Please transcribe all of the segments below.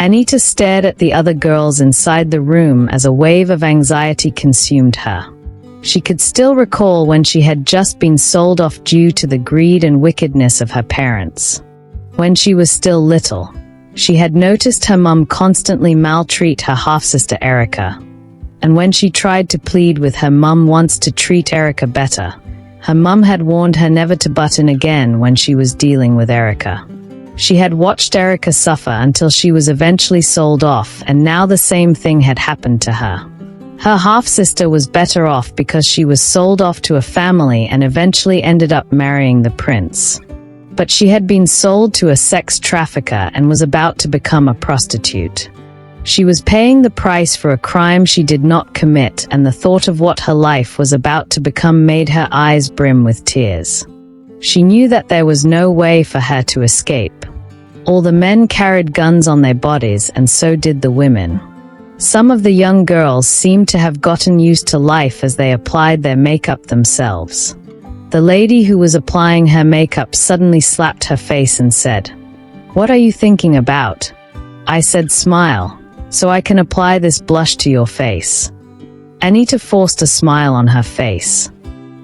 Anita stared at the other girls inside the room as a wave of anxiety consumed her. She could still recall when she had just been sold off due to the greed and wickedness of her parents. When she was still little, she had noticed her mum constantly maltreat her half-sister Erica. And when she tried to plead with her mum once to treat Erica better, her mum had warned her never to butt in again when she was dealing with Erica. She had watched Erica suffer until she was eventually sold off, and now the same thing had happened to her. Her half-sister was better off because she was sold off to a family and eventually ended up marrying the prince. But she had been sold to a sex trafficker and was about to become a prostitute. She was paying the price for a crime she did not commit, and the thought of what her life was about to become made her eyes brim with tears. She knew that there was no way for her to escape. All the men carried guns on their bodies, and so did the women. Some of the young girls seemed to have gotten used to life as they applied their makeup themselves. The lady who was applying her makeup suddenly slapped her face and said, "What are you thinking about?" I said, "Smile, so I can apply this blush to your face." Anita forced a smile on her face.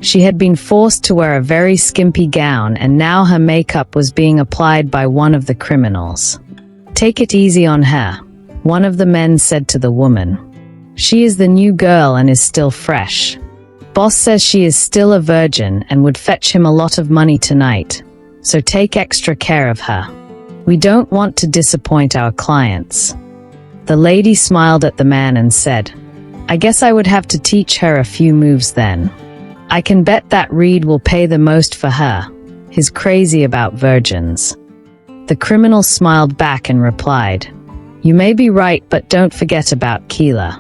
She had been forced to wear a very skimpy gown, and now her makeup was being applied by one of the criminals. "Take it easy on her," one of the men said to the woman. "She is the new girl and is still fresh. Boss says she is still a virgin and would fetch him a lot of money tonight, so take extra care of her. We don't want to disappoint our clients." The lady smiled at the man and said, "I guess I would have to teach her a few moves then. I can bet that Reed will pay the most for her. He's crazy about virgins." The criminal smiled back and replied, "You may be right, but don't forget about Keela.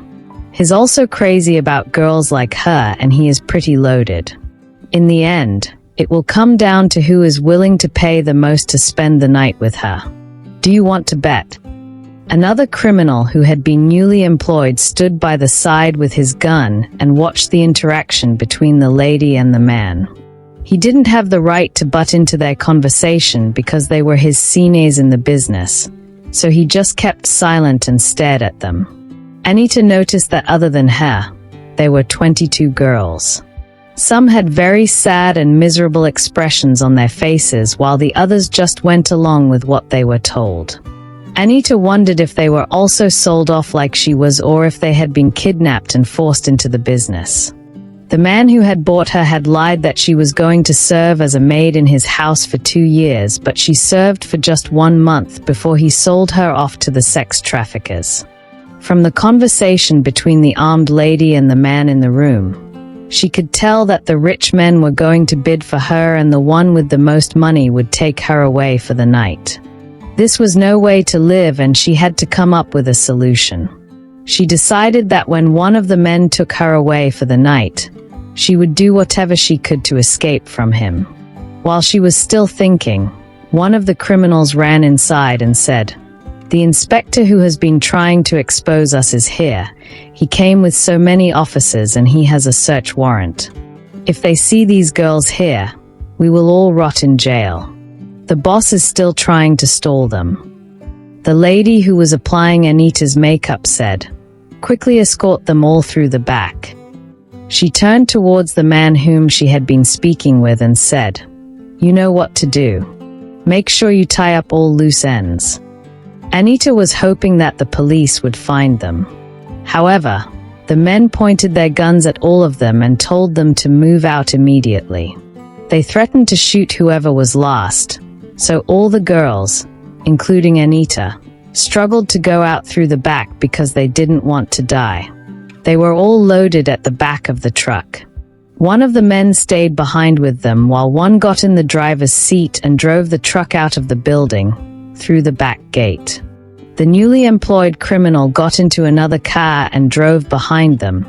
He's also crazy about girls like her, and he is pretty loaded. In the end, it will come down to who is willing to pay the most to spend the night with her. Do you want to bet?" Another criminal who had been newly employed stood by the side with his gun and watched the interaction between the lady and the man. He didn't have the right to butt into their conversation because they were his seniors in the business, so he just kept silent and stared at them. Anita noticed that other than her, there were 22 girls. Some had very sad and miserable expressions on their faces, while the others just went along with what they were told. Anita wondered if they were also sold off like she was, or if they had been kidnapped and forced into the business. The man who had bought her had lied that she was going to serve as a maid in his house for 2 years, but she served for just 1 month before he sold her off to the sex traffickers. From the conversation between the armed lady and the man in the room, she could tell that the rich men were going to bid for her, and the one with the most money would take her away for the night. This was no way to live, and she had to come up with a solution. She decided that when one of the men took her away for the night, she would do whatever she could to escape from him. While she was still thinking, one of the criminals ran inside and said, "The inspector who has been trying to expose us is here. He came with so many officers and he has a search warrant. If they see these girls here, we will all rot in jail. The boss is still trying to stall them." The lady who was applying Anita's makeup said, "Quickly escort them all through the back." She turned towards the man whom she had been speaking with and said, "You know what to do. Make sure you tie up all loose ends." Anita was hoping that the police would find them. However, the men pointed their guns at all of them and told them to move out immediately. They threatened to shoot whoever was last, so all the girls, including Anita, struggled to go out through the back because they didn't want to die. They were all loaded at the back of the truck. One of the men stayed behind with them while one got in the driver's seat and drove the truck out of the building, through the back gate. The newly employed criminal got into another car and drove behind them,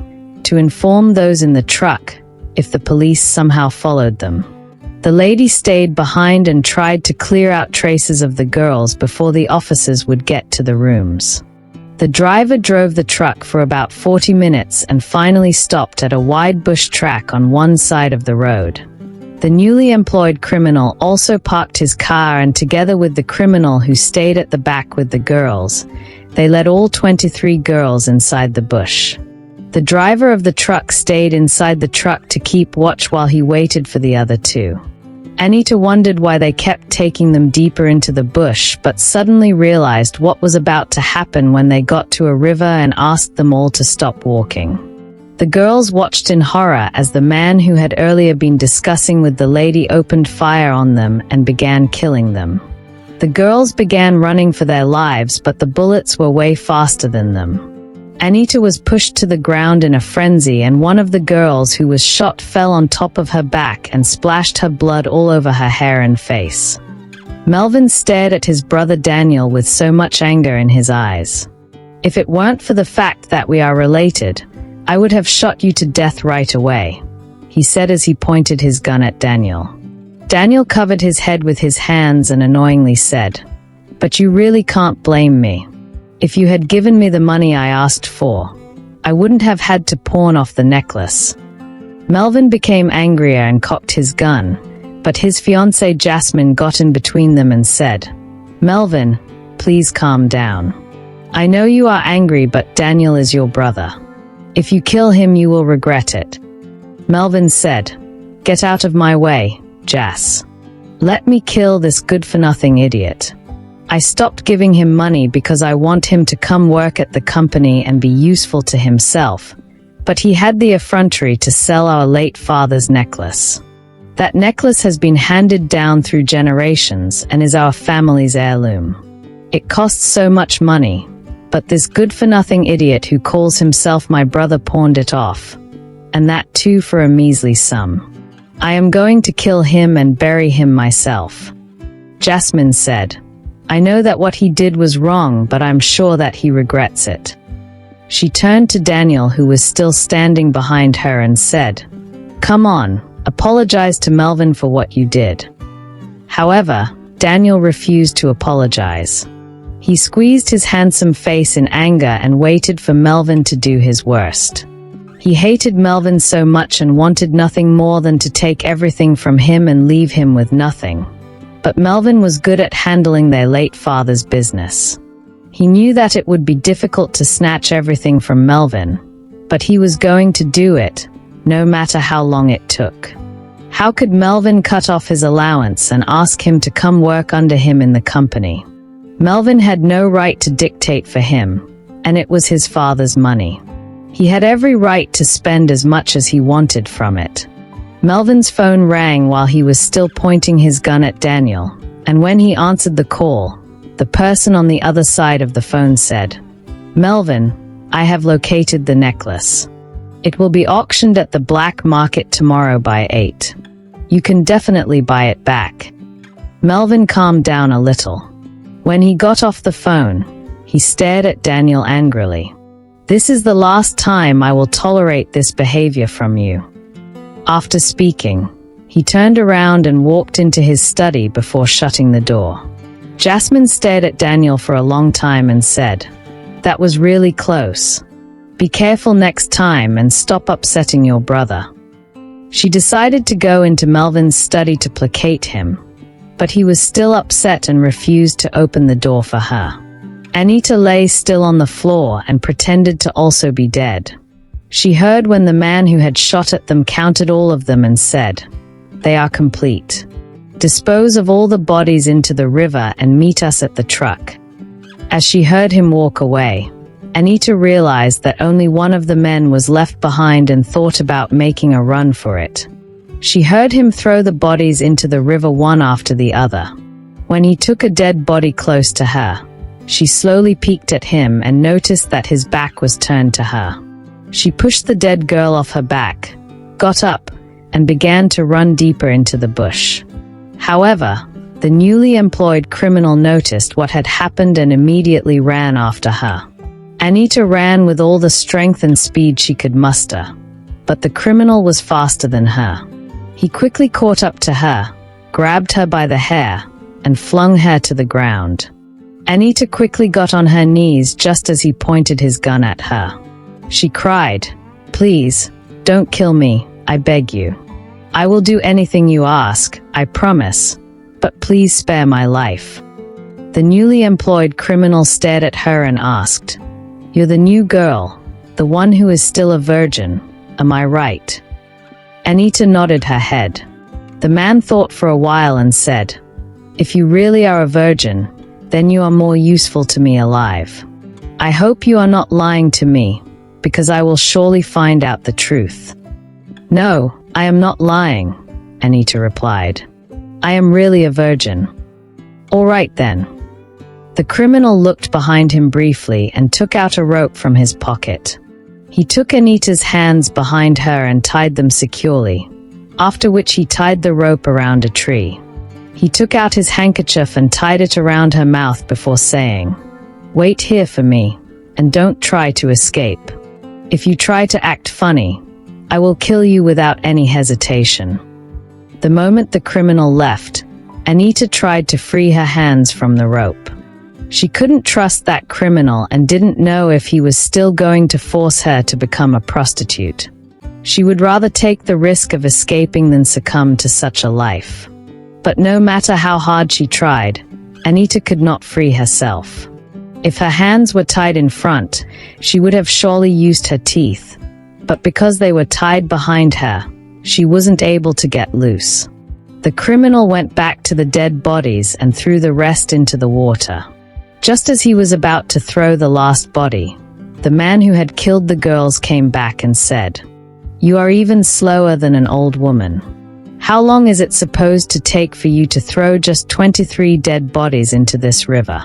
to inform those in the truck if the police somehow followed them. The lady stayed behind and tried to clear out traces of the girls before the officers would get to the rooms. The driver drove the truck for about 40 minutes and finally stopped at a wide bush track on one side of the road. The newly employed criminal also parked his car, and together with the criminal who stayed at the back with the girls, They led all 23 girls inside the bush. The driver of the truck stayed inside the truck to keep watch while he waited for the other two. Anita wondered why they kept taking them deeper into the bush, but suddenly realized what was about to happen when they got to a river and asked them all to stop walking. The girls watched in horror as the man who had earlier been discussing with the lady opened fire on them and began killing them. The girls began running for their lives, but the bullets were way faster than them. Anita was pushed to the ground in a frenzy, and one of the girls who was shot fell on top of her back and splashed her blood all over her hair and face. Melvin stared at his brother Daniel with so much anger in his eyes. "If it weren't for the fact that we are related, I would have shot you to death right away," he said as he pointed his gun at Daniel. Daniel covered his head with his hands and annoyingly said, "But you really can't blame me. If you had given me the money I asked for, I wouldn't have had to pawn off the necklace." Melvin became angrier and cocked his gun, but his fiancée Jasmine got in between them and said, "Melvin, please calm down. I know you are angry, but Daniel is your brother. If you kill him, you will regret it." Melvin said, "Get out of my way, Jas. Let me kill this good-for-nothing idiot. I stopped giving him money because I want him to come work at the company and be useful to himself, but he had the effrontery to sell our late father's necklace. That necklace has been handed down through generations and is our family's heirloom. It costs so much money, but this good-for-nothing idiot who calls himself my brother pawned it off, and that too for a measly sum. I am going to kill him and bury him myself." Jasmine said, "I know that what he did was wrong, but I'm sure that he regrets it." She turned to Daniel, who was still standing behind her, and said, "Come on, apologize to Melvin for what you did." However, Daniel refused to apologize. He squeezed his handsome face in anger and waited for Melvin to do his worst. He hated Melvin so much and wanted nothing more than to take everything from him and leave him with nothing. But Melvin was good at handling their late father's business. He knew that it would be difficult to snatch everything from Melvin, but he was going to do it, no matter how long it took. How could Melvin cut off his allowance and ask him to come work under him in the company? Melvin had no right to dictate for him, and it was his father's money. He had every right to spend as much as he wanted from it. Melvin's phone rang while he was still pointing his gun at Daniel, and when he answered the call, the person on the other side of the phone said, "Melvin, I have located the necklace. It will be auctioned at the black market tomorrow by 8. You can definitely buy it back." Melvin calmed down a little. When he got off the phone, he stared at Daniel angrily. "This is the last time I will tolerate this behavior from you." After speaking, he turned around and walked into his study before shutting the door. Jasmine stared at Daniel for a long time and said, "That was really close. Be careful next time and stop upsetting your brother." She decided to go into Melvin's study to placate him, but he was still upset and refused to open the door for her. Anita lay still on the floor and pretended to also be dead. She heard when the man who had shot at them counted all of them and said, "They are complete. Dispose of all the bodies into the river and meet us at the truck." As she heard him walk away, Anita realized that only one of the men was left behind and thought about making a run for it. She heard him throw the bodies into the river one after the other. When he took a dead body close to her, she slowly peeked at him and noticed that his back was turned to her. She pushed the dead girl off her back, got up, and began to run deeper into the bush. However, the newly employed criminal noticed what had happened and immediately ran after her. Anita ran with all the strength and speed she could muster, but the criminal was faster than her. He quickly caught up to her, grabbed her by the hair, and flung her to the ground. Anita quickly got on her knees just as he pointed his gun at her. She cried, "Please, don't kill me, I beg you. I will do anything you ask, I promise, but please spare my life." The newly employed criminal stared at her and asked, "You're the new girl, the one who is still a virgin, am I right?" Anita nodded her head. The man thought for a while and said, "If you really are a virgin, then you are more useful to me alive. I hope you are not lying to me, because I will surely find out the truth." "No, I am not lying," Anita replied. "I am really a virgin." "All right then." The criminal looked behind him briefly and took out a rope from his pocket. He took Anita's hands behind her and tied them securely, after which he tied the rope around a tree. He took out his handkerchief and tied it around her mouth before saying, "Wait here for me, and don't try to escape. If you try to act funny, I will kill you without any hesitation." The moment the criminal left, Anita tried to free her hands from the rope. She couldn't trust that criminal and didn't know if he was still going to force her to become a prostitute. She would rather take the risk of escaping than succumb to such a life. But no matter how hard she tried, Anita could not free herself. If her hands were tied in front, she would have surely used her teeth. But because they were tied behind her, she wasn't able to get loose. The criminal went back to the dead bodies and threw the rest into the water. Just as he was about to throw the last body, the man who had killed the girls came back and said, "You are even slower than an old woman. How long is it supposed to take for you to throw just 23 dead bodies into this river?"